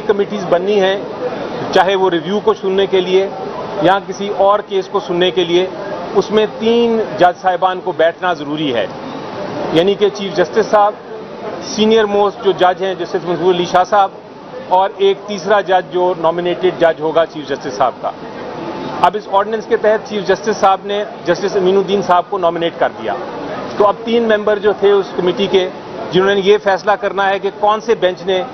Committees बननी हैं, चाहे वो रिव्यू को सुनने के लिए या किसी और केस को सुनने के लिए, उसमें 3 जज साहिबान को बैठना ज़रूरी है। यानी कि चीफ जस्टिस साहब, सीनियर मोस्ट जो जज हैं जस्टिस मंसूर अली शाह साहब, और एक तीसरा जज जो नॉमिनेटेड जज होगा चीफ जस्टिस साहब का। अब इस ऑर्डिनेंस के तहत चीफ जस्टिस साहब ने जस्टिस अमीनुद्दीन साहब को नॉमिनेट कर दिया, तो अब 3 मेंबर जो थे उस कमेटी के, जिन्होंने ये फैसला करना है कि कौन से बेंच ने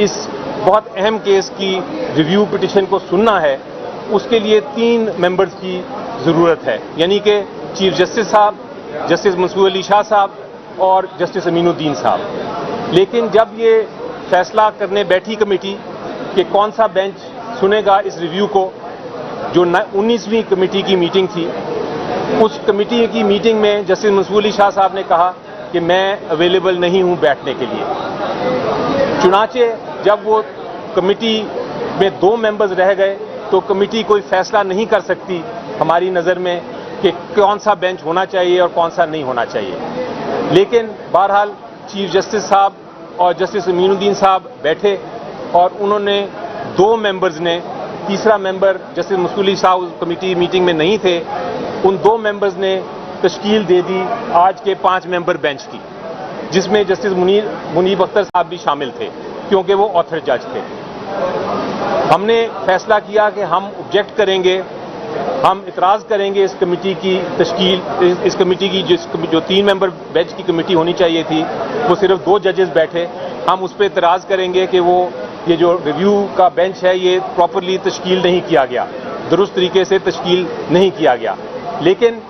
इस बहुत अहम केस की रिव्यू पिटिशन को सुनना है, उसके लिए 3 मेंबर्स की ज़रूरत है। यानी कि चीफ जस्टिस साहब, जस्टिस मंसूर अली शाह साहब और जस्टिस अमीनुद्दीन साहब। लेकिन जब ये फैसला करने बैठी कमेटी कि कौन सा बेंच सुनेगा इस रिव्यू को, जो 19वीं कमेटी की मीटिंग थी, उस कमेटी की मीटिंग में जस्टिस मंसूर अली शाह साहब ने कहा कि मैं अवेलेबल नहीं हूं बैठने के लिए। चुनाचे जब वो कमेटी में 2 मेंबर्स रह गए तो कमेटी कोई फैसला नहीं कर सकती हमारी नज़र में कि कौन सा बेंच होना चाहिए और कौन सा नहीं होना चाहिए। लेकिन बहरहाल चीफ जस्टिस साहब और जस्टिस अमीनुद्दीन साहब बैठे और उन्होंने 2 मेंबर्स ने, तीसरा मेंबर जस्टिस मंसूर अली साहब उस कमेटी मीटिंग में नहीं थे, उन 2 मेंबर्स ने तश्कील दे दी आज के 5 मेंबर बेंच की, जिसमें जस्टिस मुनीब अख्तर साहब भी शामिल थे क्योंकि वो ऑथर जज थे। हमने फैसला किया कि हम ऑब्जेक्ट करेंगे, हम इतराज़ करेंगे इस कमेटी की तश्कील, इस कमेटी की जो 3 मेंबर बेंच की कमेटी होनी चाहिए थी, वो सिर्फ 2 जजेस बैठे, हम उस पर इतराज़ करेंगे कि वो ये जो रिव्यू का बेंच है ये प्रॉपरली तश्कील नहीं किया गया, दुरुस्त तरीके से तश्कील नहीं किया गया। लेकिन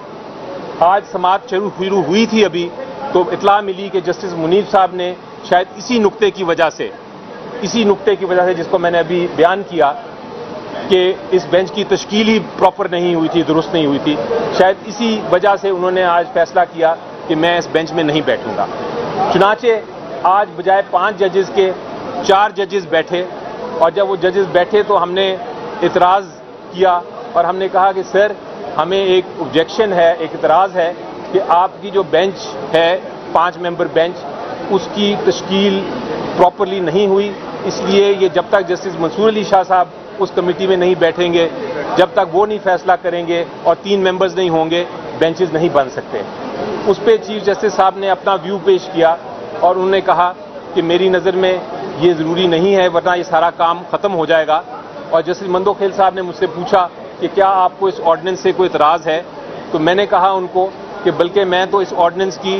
आज समाअत शुरू हुई थी अभी, तो इतला मिली कि जस्टिस मुनीब साहब ने शायद इसी नुक्ते की वजह से जिसको मैंने अभी बयान किया कि इस बेंच की तश्कील ही प्रॉपर नहीं हुई थी, दुरुस्त नहीं हुई थी, शायद इसी वजह से उन्होंने आज फैसला किया कि मैं इस बेंच में नहीं बैठूंगा। चुनाचे आज बजाय 5 जजेस के 4 जजेस बैठे, और जब वो जजेस बैठे तो हमने इतराज़ किया और हमने कहा कि सर, हमें एक ऑब्जेक्शन है, एक इतराज़ है कि आपकी जो बेंच है 5 मेंबर बेंच, उसकी तश्कील प्रॉपरली नहीं हुई, इसलिए ये जब तक जस्टिस मंसूर अली शाह साहब उस कमेटी में नहीं बैठेंगे, जब तक वो नहीं फैसला करेंगे और 3 मेंबर्स नहीं होंगे, बेंचेस नहीं बन सकते। उस पर चीफ जस्टिस साहब ने अपना व्यू पेश किया और उन्होंने कहा कि मेरी नज़र में ये ज़रूरी नहीं है, वरना ये सारा काम ख़त्म हो जाएगा। और जस्टिस मंदोखेल साहब ने मुझसे पूछा कि क्या आपको इस ऑर्डिनेंस से कोई इतराज़ है, तो मैंने कहा उनको कि बल्कि मैं तो इस ऑर्डिनेंस की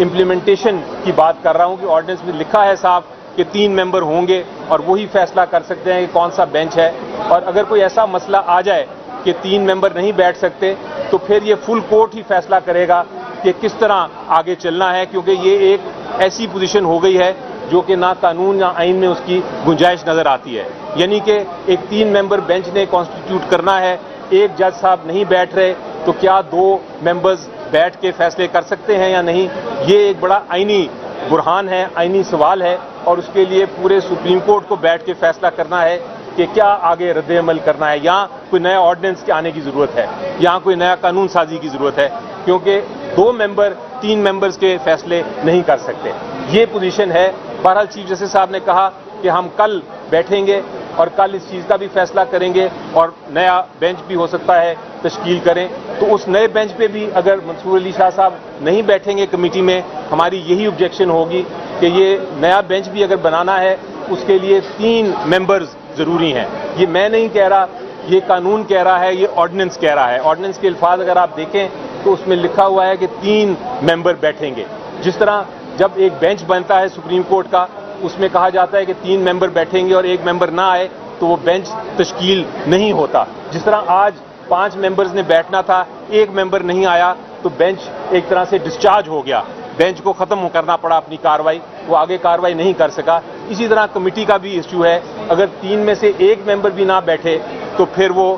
इम्प्लीमेंटेशन की बात कर रहा हूँ कि ऑर्डिनेंस में लिखा है साहब कि 3 मेंबर होंगे और वही फैसला कर सकते हैं कि कौन सा बेंच है, और अगर कोई ऐसा मसला आ जाए कि 3 मेंबर नहीं बैठ सकते तो फिर ये फुल कोर्ट ही फैसला करेगा कि किस तरह आगे चलना है, क्योंकि ये एक ऐसी पोजीशन हो गई है जो कि ना कानून या आइन में उसकी गुंजाइश नज़र आती है। यानी कि एक 3 मेंबर बेंच ने कॉन्स्टिट्यूट करना है, एक जज साहब नहीं बैठ रहे, तो क्या 2 मेंबर्स बैठ के फैसले कर सकते हैं या नहीं, ये एक बड़ा आइनी बुरहान है, आइनी सवाल है, और उसके लिए पूरे सुप्रीम कोर्ट को बैठ के फैसला करना है कि क्या आगे रद्द अमल करना है, या कोई नया ऑर्डिनेंस के आने की ज़रूरत है, यहाँ कोई नया कानून साजी की ज़रूरत है, क्योंकि 2 मेंबर 3 मेंबर्स के फैसले नहीं कर सकते। ये पोजीशन है। बहरहाल चीफ जस्टिस साहब ने कहा कि हम कल बैठेंगे और कल इस चीज़ का भी फैसला करेंगे और नया बेंच भी हो सकता है तश्कील करें, तो उस नए बेंच पे भी अगर मंसूर अली शाह साहब नहीं बैठेंगे कमेटी में, हमारी यही ऑब्जेक्शन होगी कि ये नया बेंच भी अगर बनाना है उसके लिए 3 मेंबर्स ज़रूरी हैं। ये मैं नहीं कह रहा, ये कानून कह रहा है, ये ऑर्डिनेंस कह रहा है। ऑर्डिनेंस के अल्फाज अगर आप देखें तो उसमें लिखा हुआ है कि 3 मेंबर बैठेंगे। जिस तरह जब एक बेंच बनता है सुप्रीम कोर्ट का, उसमें कहा जाता है कि 3 मेंबर बैठेंगे और एक मेंबर ना आए तो वो बेंच तश्कील नहीं होता। जिस तरह आज 5 मेंबर्स ने बैठना था, एक मेंबर नहीं आया, तो बेंच एक तरह से डिस्चार्ज हो गया, बेंच को ख़त्म करना पड़ा अपनी कार्रवाई, वो आगे कार्रवाई नहीं कर सका। इसी तरह कमेटी का भी इश्यू है, अगर 3 में से एक मेंबर भी ना बैठे तो फिर वो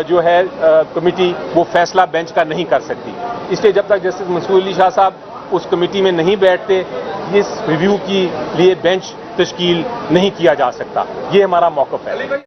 जो है कमेटी वो फैसला बेंच का नहीं कर सकती। इसलिए जब तक जस्टिस मंसूर अली शाह साहब उस कमेटी में नहीं बैठते, इस रिव्यू के लिए बेंच तश्कील नहीं किया जा सकता। ये हमारा मौक़िफ़ है।